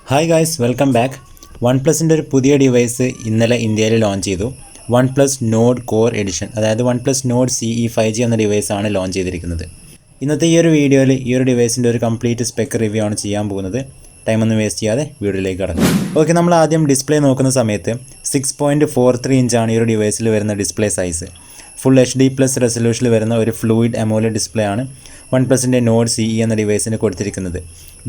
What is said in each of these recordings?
Hi guys, welcome back. OnePlusന്റെ ഒരു പുതിയ device ഇന്നലെ ഇന്ത്യയിൽ ലോഞ്ച് ചെയ്തു. OnePlus Nord Core Edition, അതായത് OnePlus Nord CE 5G എന്ന ഡിവൈസാണ് ലോഞ്ച് ചെയ്തിരിക്കുന്നത്. ഇന്നത്തെ ഈ ഒരു വീഡിയോയിൽ ഈ ഒരു ഡിവൈസിൻ്റെ ഒരു കംപ്ലീറ്റ് സ്പെക് റിവ്യൂ ആണ് ചെയ്യാൻ പോകുന്നത്. ടൈമൊന്നും വേസ്റ്റ് ചെയ്യാതെ വീഡിയോയിലേക്ക് കടക്കാം. ഓക്കെ, നമ്മൾ ആദ്യം ഡിസ്പ്ലേ നോക്കുന്ന സമയത്ത് 6.43 ഇഞ്ചാണ് ഈ ഒരു ഡിവൈസിൽ വരുന്ന ഡിസ്പ്ലേ സൈസ്. ഫുൾ HD+ റെസൊല്യൂഷനിൽ വരുന്ന ഒരു ഫ്ലൂയിഡ് AMOLED ഡിസ്പ്ലേ ആണ് OnePlusന്റെ Nord CE എന്ന ഡിവൈസിന് കൊടുത്തിരിക്കുന്നത്.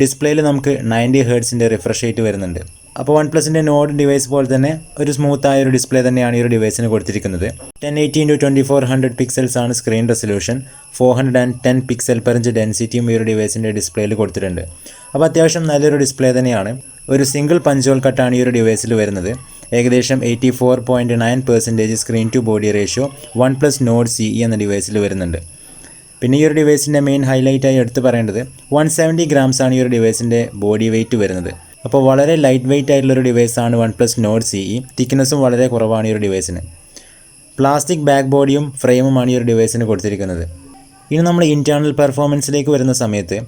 ഡിസ്പ്ലേയിൽ നമുക്ക് 90 ഹെർട്സിൻ്റെ റിഫ്രഷ് റേറ്റ് വരുന്നുണ്ട്. അപ്പോൾ OnePlusന്റെ നോഡ് ഡിവൈസ് പോലെ തന്നെ ഒരു സ്മൂത്തായ ഒരു ഡിസ്പ്ലേ തന്നെയാണ് ഈ ഒരു ഡിവൈസിന് കൊടുത്തിരിക്കുന്നത്. 1080x2400 പിക്സൽസ് ആണ് screen resolution. 410 pixel per inch ഡെൻസിറ്റിയും ഈ ഒരു ഡിവൈസിൻ്റെ ഡിസ്പ്ലേയിൽ കൊടുത്തിട്ടുണ്ട്. അപ്പോൾ അത്യാവശ്യം നല്ലൊരു ഡിസ്പ്ലേ തന്നെയാണ്. ഒരു സിംഗിൾ പഞ്ച് ഹോൾ കട്ടാണ് ഈ ഒരു ഡിവൈസിൽ വരുന്നത്. ഏകദേശം 84.9% screen to body ratio OnePlus Nord CE എന്ന ഡിവൈസിൽ വരുന്നുണ്ട്. പിന്നെ ഈ ഒരു ഡിവൈസിൻ്റെ മെയിൻ ഹൈലൈറ്റായി എടുത്ത് പറയേണ്ടത് 170 grams ആണ് ഈ ഒരു ഡിവൈസിൻ്റെ ബോഡി വെയ്റ്റ് വരുന്നത്. അപ്പോൾ വളരെ ലൈറ്റ് വെയ്റ്റ് ആയിട്ടുള്ളൊരു ഡിവൈസാണ് OnePlus Nord CE. തിക്നെസ്സും വളരെ കുറവാണ് ഈ ഒരു ഡിവൈസിന്. പ്ലാസ്റ്റിക് ബാക്ക് ബോഡിയും ഫ്രെയിമുമാണ് ഈ ഒരു ഡിവൈസിന് കൊടുത്തിരിക്കുന്നത്. ഇനി നമ്മൾ ഇൻറ്റേർണൽ പെർഫോമൻസിലേക്ക് വരുന്ന സമയത്ത്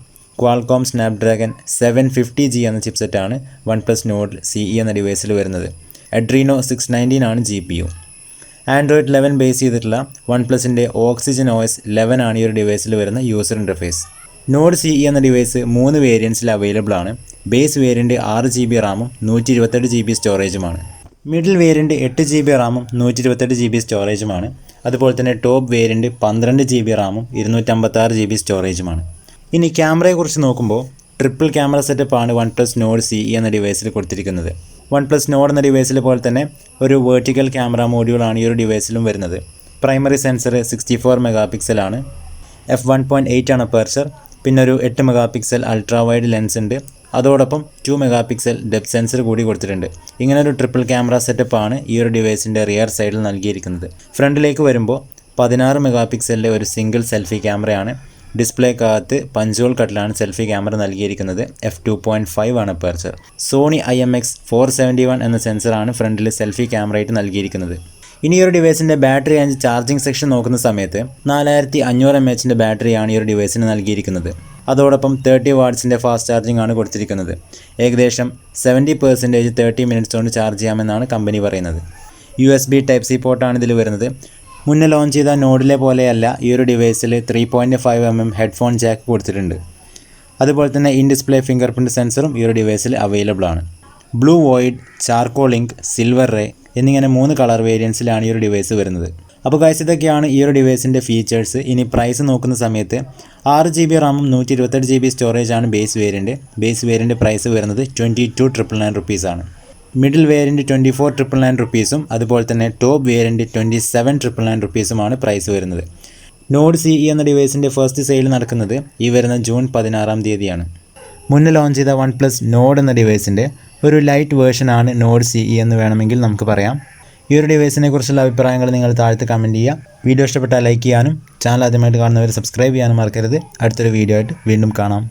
Qualcomm Snapdragon 750G എന്ന ചിപ്സെറ്റാണ് OnePlus Nord CE എന്ന ഡിവൈസിൽ വരുന്നത്. Adreno 619 ആണ് GPU. Android 11 ബേസ് ചെയ്തിട്ടുള്ള OnePlusന്റെ Oxygen OS 11 ആണ് ഈ ഒരു ഡിവൈസിൽ വരുന്ന യൂസർ ഇൻ്റർഫേസ്. Nord CE എന്ന ഡിവൈസ് 3 വേരിയൻസിൽ അവൈലബിൾ ആണ്. ബേസ് വേരിയൻറ്റ് 6GB റാമും 128GB സ്റ്റോറേജുമാണ്. മിഡിൽ വേരിയൻറ്റ് 8GB റാമും 128GB സ്റ്റോറേജുമാണ്. അതുപോലെ തന്നെ ടോപ്പ് വേരിയൻറ്റ് 12GB റാമും 256GB സ്റ്റോറേജുമാണ്. ഇനി ക്യാമറയെക്കുറിച്ച് നോക്കുമ്പോൾ ട്രിപ്പിൾ ക്യാമറ സെറ്റപ്പാണ് OnePlus Nord CE എന്ന ഡിവൈസിൽ കൊടുത്തിരിക്കുന്നത്. OnePlus Nord എന്ന ഡിവൈസിൽ പോലെ തന്നെ ഒരു വെർട്ടിക്കൽ ക്യാമറ മോഡ്യൂളാണ് ഈ ഒരു ഡിവൈസിലും വരുന്നത്. പ്രൈമറി സെൻസർ 64 MP ആണ്. f1.8 ആണ് അപ്പർച്ചർ. പിന്നെ ഒരു 8 MP അൾട്രാ വൈഡ് ലെൻസ് ഉണ്ട്. അതോടൊപ്പം 2 MP ഡെപ്ത് സെൻസർ കൂടി കൊടുത്തിട്ടുണ്ട്. ഇങ്ങനെ ഒരു ട്രിപ്പിൾ ക്യാമറ സെറ്റപ്പാണ് ഈ ഒരു ഡിവൈസിൻ്റെ റിയർ സൈഡിൽ നൽകിയിരിക്കുന്നത്. ഫ്രണ്ടിലേക്ക് വരുമ്പോൾ 16 MP ഒരു സിംഗിൾ സെൽഫി ക്യാമറയാണ്. ഡിസ്പ്ലേക്കകത്ത് പഞ്ച് ഹോൾ കട്ടിലാണ് സെൽഫി ക്യാമറ നൽകിയിരിക്കുന്നത്. f2.5 ആണ് അപ്പർച്ചർ. സോണി IMX471 എന്ന സെൻസറാണ് ഫ്രണ്ടിൽ സെൽഫി ക്യാമറയായിട്ട് നൽകിയിരിക്കുന്നത്. ഇനി ഈ ഒരു ഡിവൈസിൻ്റെ ബാറ്ററി ആൻഡ് ചാർജിങ് സെക്ഷൻ നോക്കുന്ന സമയത്ത് 4500 mAh ബാറ്ററിയാണ് ഈ ഒരു ഡിവൈസിന് നൽകിയിരിക്കുന്നത്. അതോടൊപ്പം 30 വാട്ട്സിൻ്റെ ഫാസ്റ്റ് ചാർജിങ് ആണ് കൊടുത്തിരിക്കുന്നത്. ഏകദേശം 70% 30 മിനിറ്റ്സ് കൊണ്ട് ചാർജ് ചെയ്യാമെന്നാണ് കമ്പനി പറയുന്നത്. USB Type-C പോർട്ടാണ് ഇതിൽ വരുന്നത്. മുന്നേ ലോഞ്ച് ചെയ്ത നോഡിലെ പോലെയല്ല ഈ ഒരു ഡിവൈസിൽ 3.5 mm ഹെഡ്ഫോൺ ജാക്ക് കൊടുത്തിട്ടുണ്ട്. അതുപോലെ തന്നെ ഇൻ ഡിസ്പ്ലേ ഫിംഗർ പ്രിൻറ്റ് സെൻസറും ഈ ഒരു ഡിവൈസിൽ അവൈലബിൾ ആണ്. Blue void, charcoal ink, silver ray എന്നിങ്ങനെ 3 കളർ വേരിയൻസിലാണ് ഈ ഒരു ഡിവൈസ് വരുന്നത്. അപ്പോൾ ഗൈസ്, ഇതൊക്കെയാണ് ഈ ഒരു ഡിവൈസിൻ്റെ ഫീച്ചേഴ്സ്. ഇനി പ്രൈസ് നോക്കുന്ന സമയത്ത് 6GB റാമും 128GB സ്റ്റോറേജാണ് ബേസ് വേരിയൻറ്റ് പ്രൈസ് വരുന്നത് 22,999 റുപ്പീസാണ്. മിഡിൽ വേരിയൻറ്റ് 24,999 റുപ്പീസും അതുപോലെ തന്നെ ടോപ്പ് വേരിയൻറ്റ് 27,999 റുപ്പീസുമാണ് പ്രൈസ് വരുന്നത്. Nord CE എന്ന ഡിവൈസിൻ്റെ ഫസ്റ്റ് സെയിൽ നടക്കുന്നത് ഈ വരുന്ന ജൂൺ 16-ാം തീയതിയാണ്. മുന്നേ ലോഞ്ച് ചെയ്ത OnePlus Nord എന്ന ഡിവൈസിൻ്റെ ഒരു ലൈറ്റ് വേർഷനാണ് Nord CE എന്ന് വേണമെങ്കിൽ നമുക്ക് പറയാം. ഈ ഒരു ഡിവൈസിനെ കുറിച്ചുള്ള അഭിപ്രായങ്ങൾ നിങ്ങൾ താഴത്ത് കമൻറ്റ് ചെയ്യുക. വീഡിയോ ഇഷ്ടപ്പെട്ടാൽ ലൈക്ക് ചെയ്യാനും ചാനൽ ആദ്യമായിട്ട് കാണുന്നവർ സബ്സ്ക്രൈബ് ചെയ്യാനും മറക്കരുത്. അടുത്തൊരു വീഡിയോ ആയിട്ട് വീണ്ടും കാണാം.